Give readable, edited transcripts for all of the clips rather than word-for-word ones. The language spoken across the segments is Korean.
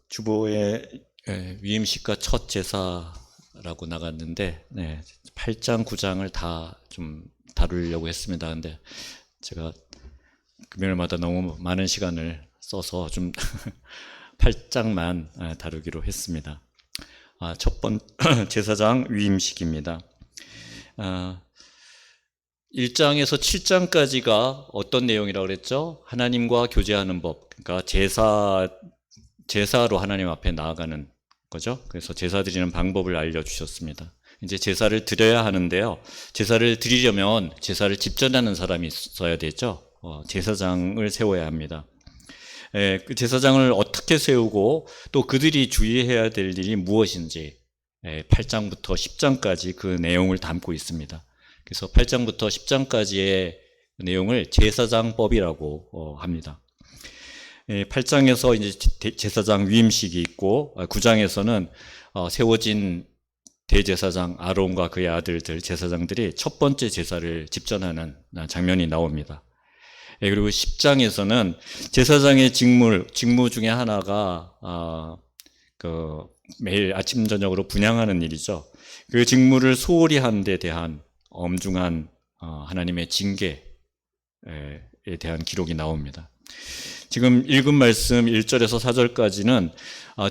주보에 위임식과 첫 제사라고 나갔는데 8장, 9장을 다 좀 다루려고 했습니다. 근데 제가 금요일마다 너무 많은 시간을 써서 좀 8장만 다루기로 했습니다. 첫 번째 제사장 위임식입니다. 1장에서 7장까지가 어떤 내용이라고 그랬죠? 하나님과 교제하는 법, 그러니까 제사로 하나님 앞에 나아가는 거죠. 그래서 제사 드리는 방법을 알려주셨습니다. 이제 제사를 드려야 하는데요. 제사를 드리려면 제사를 집전하는 사람이 있어야 되죠. 제사장을 세워야 합니다. 그 제사장을 어떻게 세우고 또 그들이 주의해야 될 일이 무엇인지 8장부터 10장까지 그 내용을 담고 있습니다. 그래서 8장부터 10장까지의 내용을 제사장법이라고 합니다. 8장에서 이제 제사장 위임식이 있고 9장에서는 세워진 대제사장 아론과 그의 아들들 제사장들이 첫 번째 제사를 집전하는 장면이 나옵니다. 그리고 10장에서는 제사장의 직무 중에 하나가 매일 아침 저녁으로 분향하는 일이죠. 그 직무를 소홀히 한 데 대한 엄중한 하나님의 징계에 대한 기록이 나옵니다. 지금 읽은 말씀 1절에서 4절까지는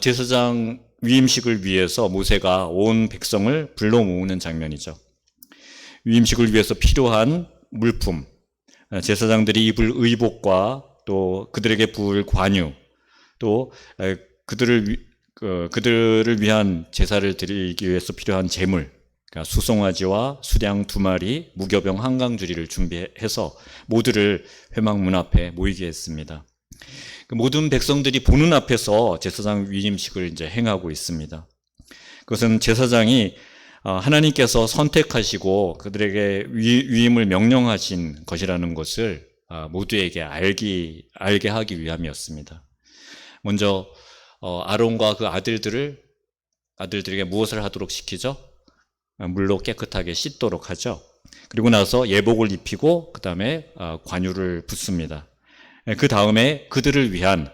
제사장 위임식을 위해서 모세가 온 백성을 불러 모으는 장면이죠. 위임식을 위해서 필요한 물품, 제사장들이 입을 의복과 또 그들에게 부을 관유, 또 그들을 위한 제사를 드리기 위해서 필요한 제물, 그러니까 수송아지와 수량 2마리, 무교병 한강주리를 준비해서 모두를 회막문 앞에 모이게 했습니다. 모든 백성들이 보는 앞에서 제사장 위임식을 이제 행하고 있습니다. 그것은 제사장이 하나님께서 선택하시고 그들에게 위임을 명령하신 것이라는 것을 모두에게 알게 하기 위함이었습니다. 먼저 아론과 그 아들들에게 무엇을 하도록 시키죠? 물로 깨끗하게 씻도록 하죠. 그리고 나서 예복을 입히고 그 다음에 관유를 붓습니다. 그 다음에 그들을 위한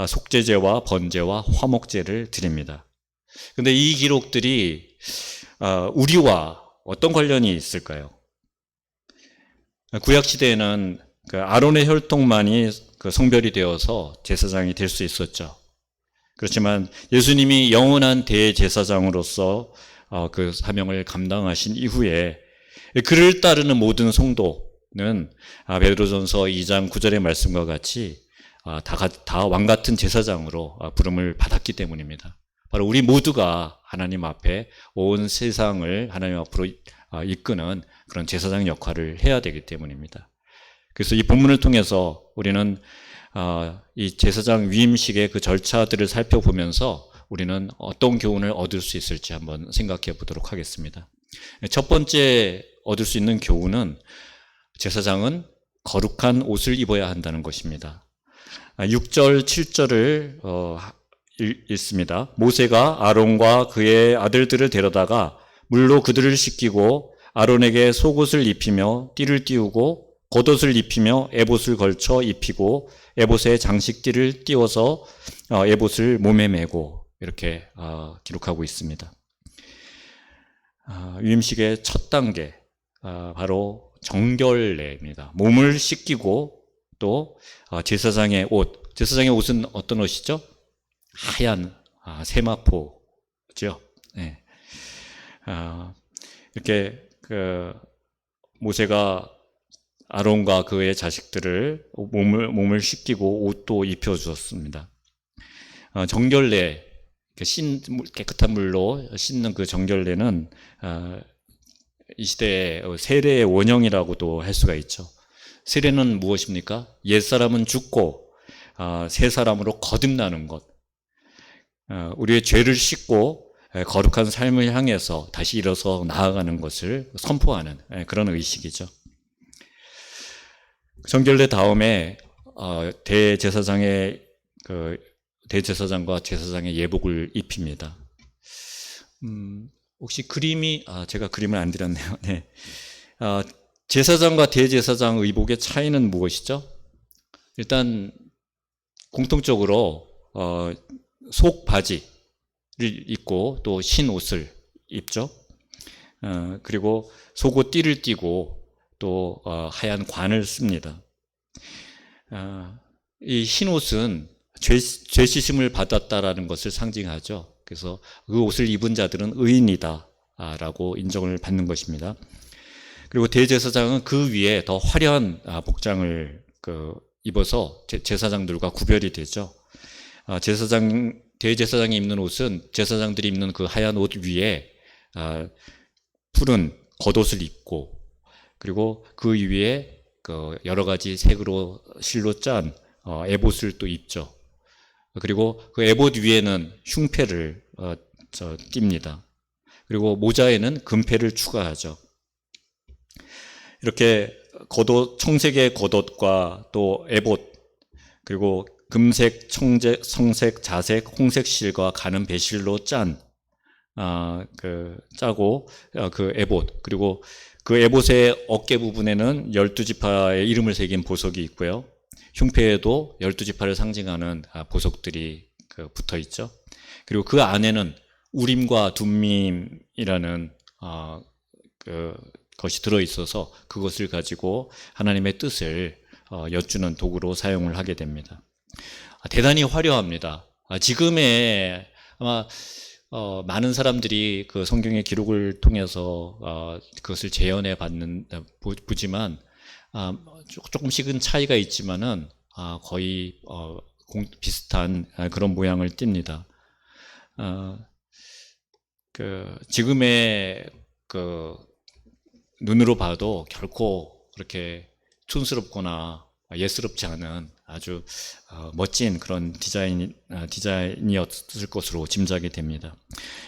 속죄제와 번제와 화목제를 드립니다. 그런데 이 기록들이 우리와 어떤 관련이 있을까요? 구약시대에는 그 아론의 혈통만이 그 성별이 되어서 제사장이 될 수 있었죠. 그렇지만 예수님이 영원한 대제사장으로서 그 사명을 감당하신 이후에 그를 따르는 모든 성도는 베드로전서 2장 9절의 말씀과 같이 다 왕같은 제사장으로 부름을 받았기 때문입니다. 바로 우리 모두가 하나님 앞에 온 세상을 하나님 앞으로 이끄는 그런 제사장 역할을 해야 되기 때문입니다. 그래서 이 본문을 통해서 우리는 이 제사장 위임식의 그 절차들을 살펴보면서 우리는 어떤 교훈을 얻을 수 있을지 한번 생각해 보도록 하겠습니다. 첫 번째 얻을 수 있는 교훈은 제사장은 거룩한 옷을 입어야 한다는 것입니다. 6절, 7절을 읽습니다. 모세가 아론과 그의 아들들을 데려다가 물로 그들을 씻기고 아론에게 속옷을 입히며 띠를 띄우고 겉옷을 입히며 에봇을 걸쳐 입히고 에봇에 장식띠를 띄워서 에봇을 몸에 메고 이렇게 기록하고 있습니다. 위임식의 첫 단계 바로 정결례입니다. 몸을 씻기고 또 제사장의 옷은 어떤 옷이죠? 하얀 세마포죠. 네. 이렇게 모세가 아론과 그의 자식들을 몸을 씻기고 옷도 입혀 주었습니다. 정결례, 깨끗한 물로 씻는 그 정결례는 이 시대의 세례의 원형이라고도 할 수가 있죠. 세례는 무엇입니까? 옛사람은 죽고 새 사람으로 거듭나는 것. 우리의 죄를 씻고 거룩한 삶을 향해서 다시 일어서 나아가는 것을 선포하는 그런 의식이죠. 정결례 다음에 대제사장과 제사장의 예복을 입힙니다. 혹시 제가 그림을 안 드렸네요. 네. 제사장과 대제사장 의복의 차이는 무엇이죠? 일단 공통적으로 속 바지를 입고 또 흰 옷을 입죠. 그리고 속옷 띠를 띠고 또 하얀 관을 씁니다. 이 흰 옷은 죄 씻음을 받았다라는 것을 상징하죠. 그래서 그 옷을 입은 자들은 의인이다라고 인정을 받는 것입니다. 그리고 대제사장은 그 위에 더 화려한 복장을 입어서 제사장들과 구별이 되죠. 대제사장이 입는 옷은 제사장들이 입는 그 하얀 옷 위에 푸른 겉옷을 입고, 그리고 그 위에 여러 가지 색으로 실로 짠 에봇을 또 입죠. 그리고 그 에봇 위에는 흉패를 띱니다. 그리고 모자에는 금패를 추가하죠. 이렇게 겉옷, 청색의 겉옷과 또 에봇, 그리고 금색, 청색, 성색, 자색, 홍색 실과 가는 배실로 짜고 그 에봇, 그리고 그 에봇의 어깨 부분에는 12지파의 이름을 새긴 보석이 있고요. 흉패에도 12지파를 상징하는 보석들이 붙어 있죠. 그리고 그 안에는 우림과 둠밈이라는 것이 들어 있어서 그것을 가지고 하나님의 뜻을 엿주는 도구로 사용을 하게 됩니다. 대단히 화려합니다. 지금의 아마 많은 사람들이 그 성경의 기록을 통해서 그것을 재현해 보지만 조금씩은 차이가 있지만은 거의 비슷한 그런 모양을 띱니다. 지금의 눈으로 봐도 결코 그렇게 촌스럽거나 예스럽지 않은 아주 멋진 그런 디자인이었을 것으로 짐작이 됩니다.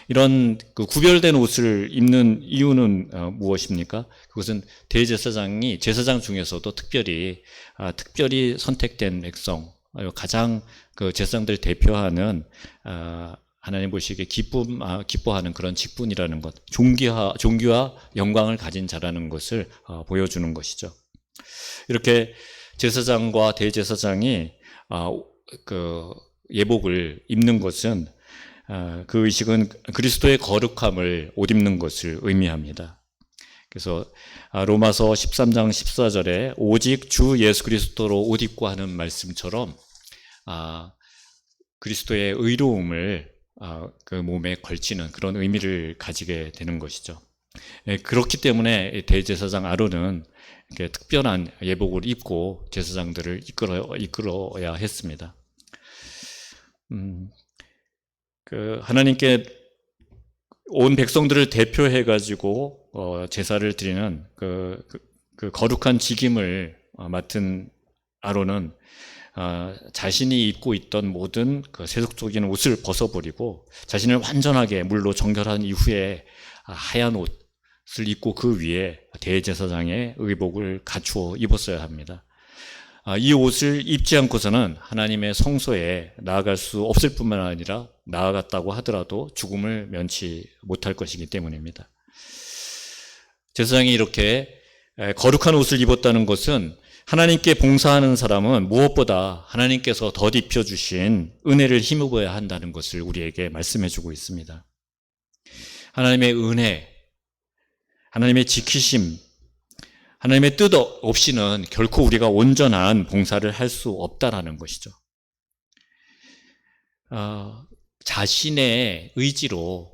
이런 구별된 옷을 입는 이유는 무엇입니까? 그것은 대제사장이 제사장 중에서도 특별히 선택된 백성, 가장 제사장들을 대표하는 하나님 보시기에 기뻐하는 그런 직분이라는 것, 종기와 영광을 가진 자라는 것을 보여주는 것이죠. 이렇게 제사장과 대제사장이 예복을 입는 것은 그 의식은 그리스도의 거룩함을 옷 입는 것을 의미합니다. 그래서 로마서 13장 14절에 오직 주 예수 그리스도로 옷 입고 하는 말씀처럼 그리스도의 의로움을 그 몸에 걸치는 그런 의미를 가지게 되는 것이죠. 그렇기 때문에 대제사장 아론은 이렇게 특별한 예복을 입고 제사장들을 이끌어야 했습니다. 하나님께 온 백성들을 대표해 가지고 제사를 드리는 그 거룩한 직임을 맡은 아론은 자신이 입고 있던 모든 그 세속적인 옷을 벗어버리고 자신을 완전하게 물로 정결한 이후에 하얀 옷을 입고 그 위에 대제사장의 의복을 갖추어 입었어야 합니다. 이 옷을 입지 않고서는 하나님의 성소에 나아갈 수 없을 뿐만 아니라 나아갔다고 하더라도 죽음을 면치 못할 것이기 때문입니다. 제사장이 이렇게 거룩한 옷을 입었다는 것은 하나님께 봉사하는 사람은 무엇보다 하나님께서 덧입혀 주신 은혜를 힘입어야 한다는 것을 우리에게 말씀해 주고 있습니다. 하나님의 은혜, 하나님의 지키심, 하나님의 뜻 없이는 결코 우리가 온전한 봉사를 할 수 없다라는 것이죠. 자신의 의지로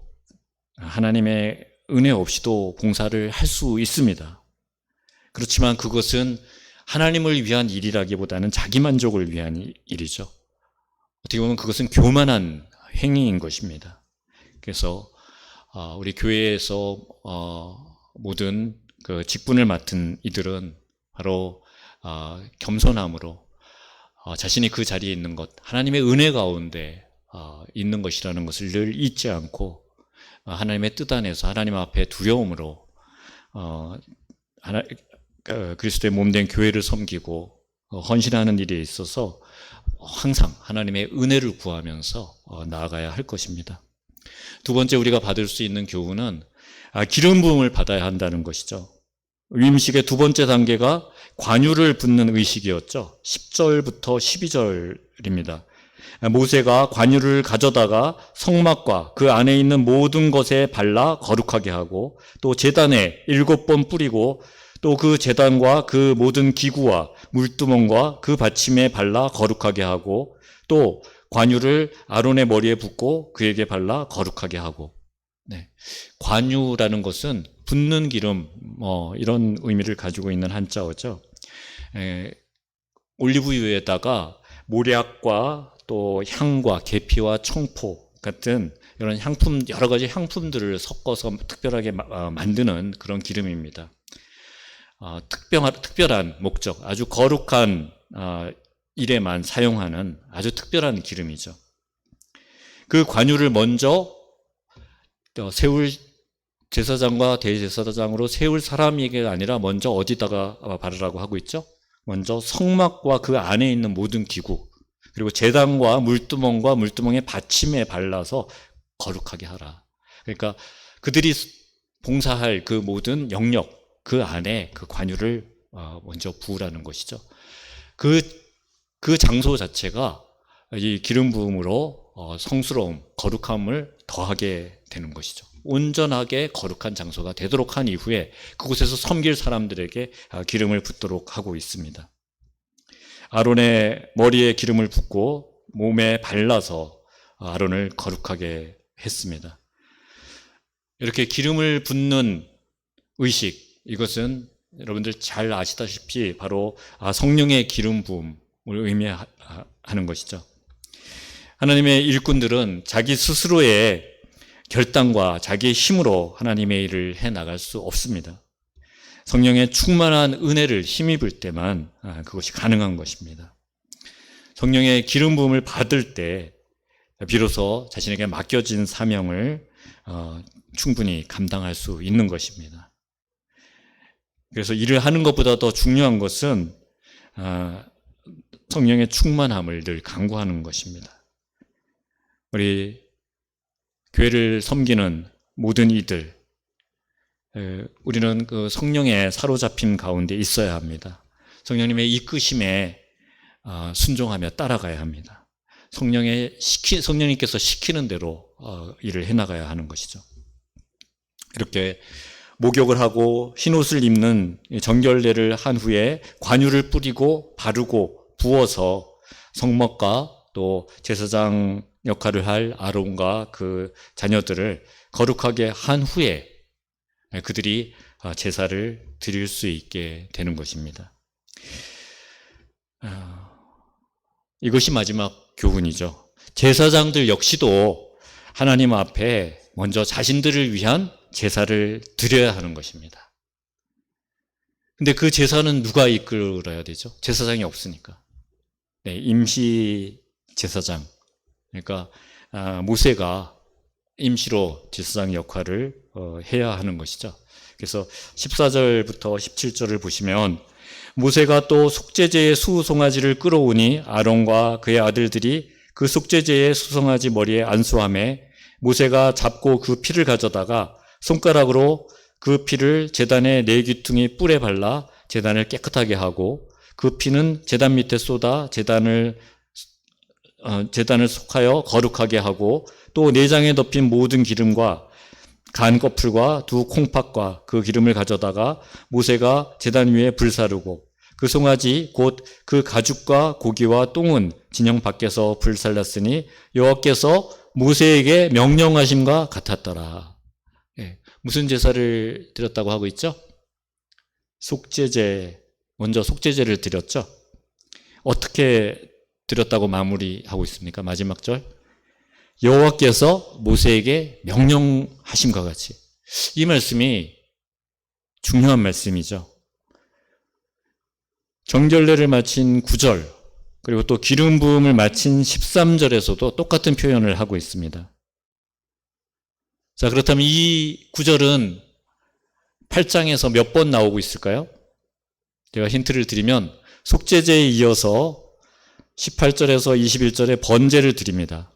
하나님의 은혜 없이도 봉사를 할 수 있습니다. 그렇지만 그것은 하나님을 위한 일이라기보다는 자기 만족을 위한 일이죠. 어떻게 보면 그것은 교만한 행위인 것입니다. 그래서 우리 교회에서 모든 그 직분을 맡은 이들은 바로 겸손함으로 자신이 그 자리에 있는 것, 하나님의 은혜 가운데 있는 것이라는 것을 늘 잊지 않고 하나님의 뜻 안에서 하나님 앞에 두려움으로 그리스도의 몸된 교회를 섬기고 헌신하는 일에 있어서 항상 하나님의 은혜를 구하면서 나아가야 할 것입니다. 두 번째 우리가 받을 수 있는 교훈은 기름 부음을 받아야 한다는 것이죠. 위임식의 두 번째 단계가 관유를 붓는 의식이었죠. 10절부터 12절입니다. 모세가 관유를 가져다가 성막과 그 안에 있는 모든 것에 발라 거룩하게 하고, 또 제단에 7번 뿌리고, 또 그 제단과 그 모든 기구와 물두멍과 그 받침에 발라 거룩하게 하고, 또 관유를 아론의 머리에 붓고 그에게 발라 거룩하게 하고. 네. 관유라는 것은 붓는 기름, 이런 의미를 가지고 있는 한자어죠. 올리브유에다가 모략과 또 향과 계피와 청포 같은 이런 향품, 여러 가지 향품들을 섞어서 특별하게 만드는 그런 기름입니다. 특별한 목적, 아주 거룩한 일에만 사용하는 아주 특별한 기름이죠. 그 관유를 먼저 세울, 제사장과 대제사장으로 세울 사람에게 아니라 먼저 어디다가 바르라고 하고 있죠? 먼저 성막과 그 안에 있는 모든 기구, 그리고 제단과 물두멍과 물두멍의 받침에 발라서 거룩하게 하라. 그러니까 그들이 봉사할 그 모든 영역, 그 안에 그 관유를 먼저 부으라는 것이죠. 그 장소 자체가 이 기름 부음으로 성스러움, 거룩함을 더하게 되는 것이죠. 온전하게 거룩한 장소가 되도록 한 이후에 그곳에서 섬길 사람들에게 기름을 붓도록 하고 있습니다. 아론의 머리에 기름을 붓고 몸에 발라서 아론을 거룩하게 했습니다. 이렇게 기름을 붓는 의식, 이것은 여러분들 잘 아시다시피 바로 성령의 기름 부음을 의미하는 것이죠. 하나님의 일꾼들은 자기 스스로의 결단과 자기의 힘으로 하나님의 일을 해나갈 수 없습니다. 성령의 충만한 은혜를 힘입을 때만 그것이 가능한 것입니다. 성령의 기름 부음을 받을 때 비로소 자신에게 맡겨진 사명을 충분히 감당할 수 있는 것입니다. 그래서 일을 하는 것보다 더 중요한 것은 성령의 충만함을 늘 강구하는 것입니다. 우리 교회를 섬기는 모든 이들, 우리는 그 성령의 사로잡힘 가운데 있어야 합니다. 성령님의 이끄심에 순종하며 따라가야 합니다. 성령님께서 시키는 대로 일을 해나가야 하는 것이죠. 이렇게 목욕을 하고 흰옷을 입는 정결례를 한 후에 관유를 뿌리고 바르고 부어서 성막과 또 제사장 역할을 할 아론과 그 자녀들을 거룩하게 한 후에 그들이 제사를 드릴 수 있게 되는 것입니다. 이것이 마지막 교훈이죠. 제사장들 역시도 하나님 앞에 먼저 자신들을 위한 제사를 드려야 하는 것입니다. 근데 그 제사는 누가 이끌어야 되죠? 제사장이 없으니까. 네, 임시 제사장. 그러니까 모세가 임시로 제사장 역할을 해야 하는 것이죠. 그래서 14절부터 17절을 보시면 모세가 또 속죄제의 수송아지를 끌어오니 아론과 그의 아들들이 그 속죄제의 수송아지 머리에 안수하매 모세가 잡고 그 피를 가져다가 손가락으로 그 피를 제단의 4귀퉁이 뿔에 발라 제단을 깨끗하게 하고 그 피는 제단 밑에 쏟아 제단을 속하여 거룩하게 하고 또 내장에 덮인 모든 기름과 간 거풀과 두 콩팥과 그 기름을 가져다가 모세가 제단 위에 불사르고 그 송아지 곧 그 가죽과 고기와 똥은 진영 밖에서 불살랐으니 여호와께서 모세에게 명령하심과 같았더라. 무슨 제사를 드렸다고 하고 있죠? 속죄제, 먼저 속죄제를 드렸죠. 어떻게 드렸다고 마무리하고 있습니까? 마지막 절. 여호와께서 모세에게 명령하심과 같이. 이 말씀이 중요한 말씀이죠. 정결례를 마친 9절, 그리고 또 기름 부음을 마친 13절에서도 똑같은 표현을 하고 있습니다. 자, 그렇다면 이 구절은 8장에서 몇 번 나오고 있을까요? 제가 힌트를 드리면 속죄제에 이어서 18절에서 21절에 번제를 드립니다.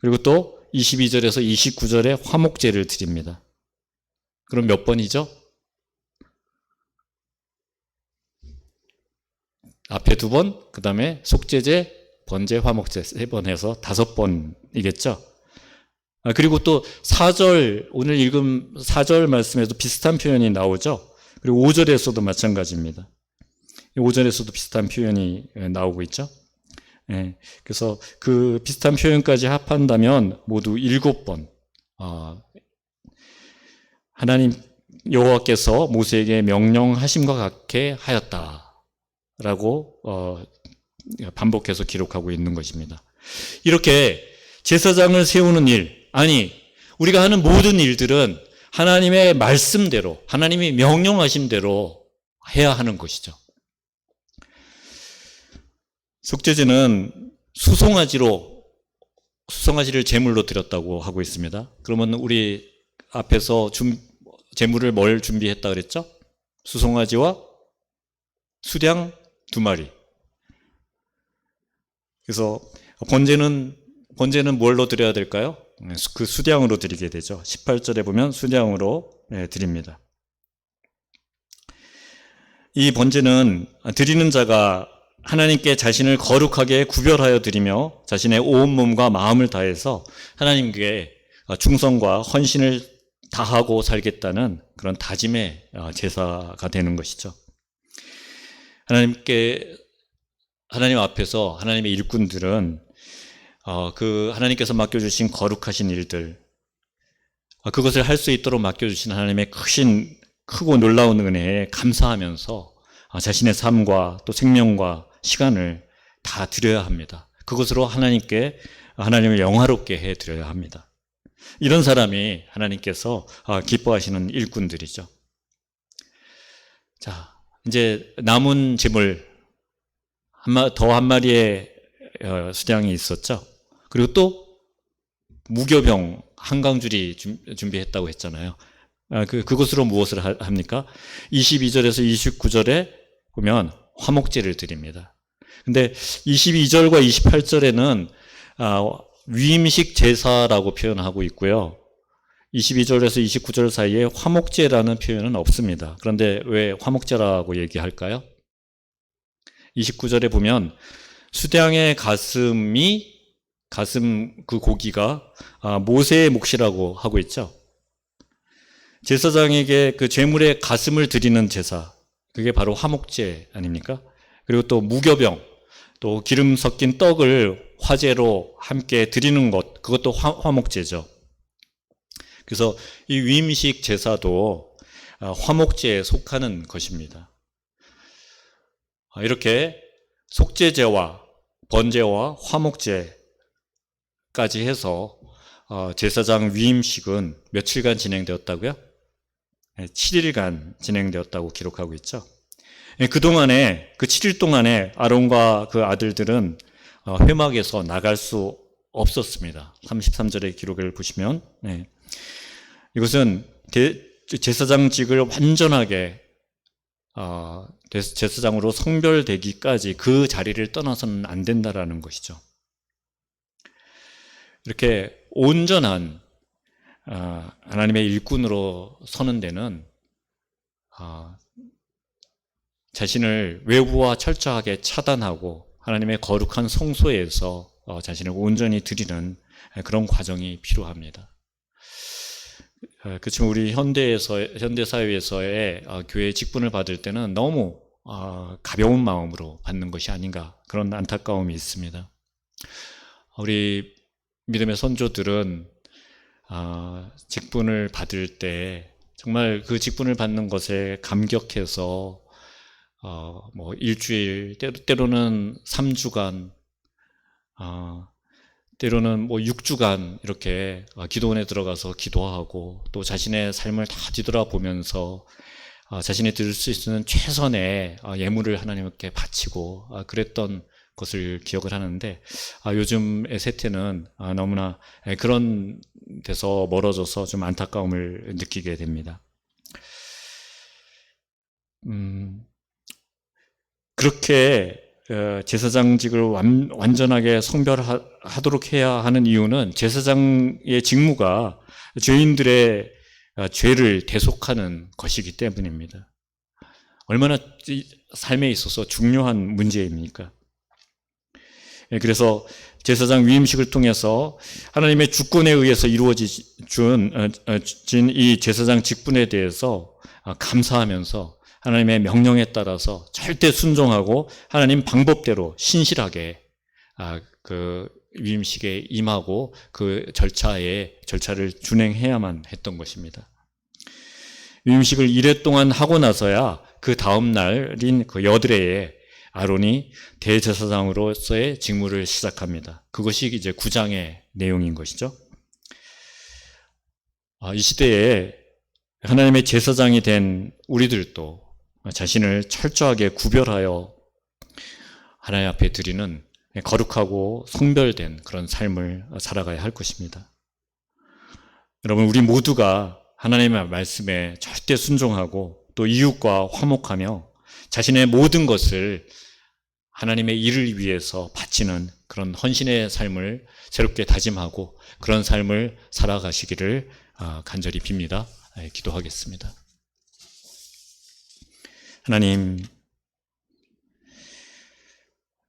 그리고 또 22절에서 29절에 화목제를 드립니다. 그럼 몇 번이죠? 앞에 2번, 그 다음에 속죄제 번제, 화목제 3번 해서 5번이겠죠. 그리고 또 4절, 오늘 읽은 4절 말씀에도 비슷한 표현이 나오죠. 그리고 5절에서도 마찬가지입니다. 5절에서도 비슷한 표현이 나오고 있죠. 그래서 그 비슷한 표현까지 합한다면 모두 7번, 하나님 여호와께서 모세에게 명령하심과 같게 하였다라고 반복해서 기록하고 있는 것입니다. 이렇게 제사장을 세우는 일, 아니 우리가 하는 모든 일들은 하나님의 말씀대로, 하나님이 명령하신 대로 해야 하는 것이죠. 속죄제는 수송아지를 제물로 드렸다고 하고 있습니다. 그러면 우리 앞에서 제물을 뭘 준비했다 그랬죠? 수송아지와 수량 2마리. 그래서 번제는 뭘로 드려야 될까요? 그 수량으로 드리게 되죠. 18절에 보면 수량으로 드립니다. 이 번제는 드리는 자가 하나님께 자신을 거룩하게 구별하여 드리며 자신의 온 몸과 마음을 다해서 하나님께 충성과 헌신을 다하고 살겠다는 그런 다짐의 제사가 되는 것이죠. 하나님 앞에서 하나님의 일꾼들은 그 하나님께서 맡겨주신 거룩하신 일들, 그것을 할 수 있도록 맡겨주신 하나님의 크고 놀라운 은혜에 감사하면서 자신의 삶과 또 생명과 시간을 다 드려야 합니다. 그것으로 하나님을 영화롭게 해드려야 합니다. 이런 사람이 하나님께서 기뻐하시는 일꾼들이죠. 자, 이제 남은 제물 더 한 마리의 수량이 있었죠. 그리고 또 무교병 한강줄이 준비했다고 했잖아요. 그것으로 무엇을 합니까? 22절에서 29절에 보면 화목제를 드립니다. 근데 22절과 28절에는 위임식 제사라고 표현하고 있고요. 22절에서 29절 사이에 화목제라는 표현은 없습니다. 그런데 왜 화목제라고 얘기할까요? 29절에 보면 수량의 가슴 그 고기가 모세의 몫이라고 하고 있죠. 제사장에게 그 제물의 가슴을 드리는 제사, 그게 바로 화목제 아닙니까? 그리고 또 무교병, 또 기름 섞인 떡을 화제로 함께 드리는 것, 그것도 화목제죠. 그래서 이 위임식 제사도 화목제에 속하는 것입니다. 이렇게 속죄제와 번제와 화목제까지 해서 제사장 위임식은 며칠간 진행되었다고요? 7일간 진행되었다고 기록하고 있죠. 그동안에, 그 7일 동안에 아론과 그 아들들은 회막에서 나갈 수 없었습니다. 33절의 기록을 보시면, 이것은 제사장직을 완전하게 제사장으로 성별되기까지 그 자리를 떠나서는 안 된다라는 것이죠. 이렇게 온전한 하나님의 일꾼으로 서는 데는 자신을 외부와 철저하게 차단하고 하나님의 거룩한 성소에서 자신을 온전히 드리는 그런 과정이 필요합니다. 그렇지만 우리 현대 사회에서의 교회 직분을 받을 때는 너무 가벼운 마음으로 받는 것이 아닌가, 그런 안타까움이 있습니다. 우리 믿음의 선조들은 직분을 받을 때 정말 그 직분을 받는 것에 감격해서 일주일, 때로는 3주간, 때로는 6주간 이렇게 기도원에 들어가서 기도하고 또 자신의 삶을 다 뒤돌아보면서 자신이 드릴 수 있는 최선의 예물을 하나님께 바치고 그랬던 것을 기억을 하는데, 요즘의 세태는 너무나 그런 데서 멀어져서 좀 안타까움을 느끼게 됩니다. 그렇게 제사장직을 완전하게 성별하도록 해야 하는 이유는 제사장의 직무가 죄인들의 죄를 대속하는 것이기 때문입니다. 얼마나 삶에 있어서 중요한 문제입니까? 그래서 제사장 위임식을 통해서 하나님의 주권에 의해서 이루어진 이 제사장 직분에 대해서 감사하면서 하나님의 명령에 따라서 절대 순종하고 하나님 방법대로 신실하게 그 위임식에 임하고 그 절차를 준행해야만 했던 것입니다. 위임식을 이래 동안 하고 나서야 그 다음 날인 그 여드레에 아론이 대제사장으로서의 직무를 시작합니다. 그것이 이제 9장의 내용인 것이죠. 이 시대에 하나님의 제사장이 된 우리들도 자신을 철저하게 구별하여 하나님 앞에 드리는 거룩하고 성별된 그런 삶을 살아가야 할 것입니다. 여러분, 우리 모두가 하나님의 말씀에 절대 순종하고 또 이웃과 화목하며 자신의 모든 것을 하나님의 일을 위해서 바치는 그런 헌신의 삶을 새롭게 다짐하고 그런 삶을 살아가시기를 간절히 빕니다. 기도하겠습니다. 하나님,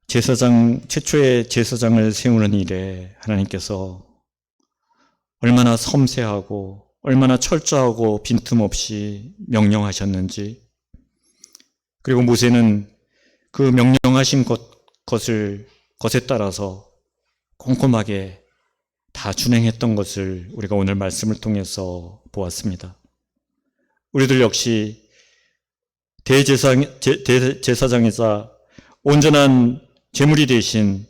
최초의 제사장을 세우는 일에 하나님께서 얼마나 섬세하고 얼마나 철저하고 빈틈없이 명령하셨는지, 그리고 모세는 그 명령하신 것에 따라서 꼼꼼하게 다 준행했던 것을 우리가 오늘 말씀을 통해서 보았습니다. 우리들 역시 대제사장이자 온전한 제물이 되신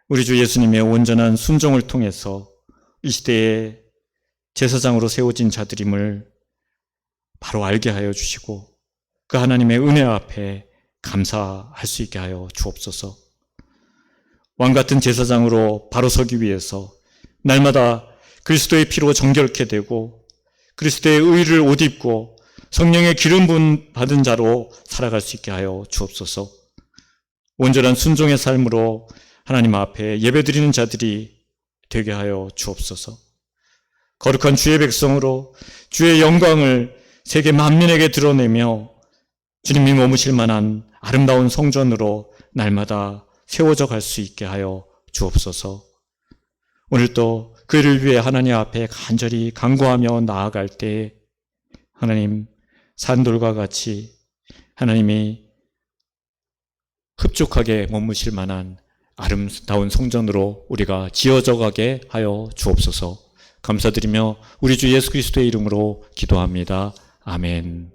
우리 주 예수님의 온전한 순종을 통해서 이 시대에 제사장으로 세워진 자들임을 바로 알게 하여 주시고 그 하나님의 은혜 앞에 감사할 수 있게 하여 주옵소서. 왕같은 제사장으로 바로 서기 위해서 날마다 그리스도의 피로 정결케 되고 그리스도의 의를 옷 입고 성령의 기름 부음 받은 자로 살아갈 수 있게 하여 주옵소서. 온전한 순종의 삶으로 하나님 앞에 예배드리는 자들이 되게 하여 주옵소서. 거룩한 주의 백성으로 주의 영광을 세계 만민에게 드러내며 주님이 머무실 만한 아름다운 성전으로 날마다 세워져 갈 수 있게 하여 주옵소서. 오늘도 그를 위해 하나님 앞에 간절히 간구하며 나아갈 때 하나님, 산돌과 같이 하나님이 흡족하게 머무실 만한 아름다운 성전으로 우리가 지어져 가게 하여 주옵소서. 감사드리며 우리 주 예수 그리스도의 이름으로 기도합니다. 아멘.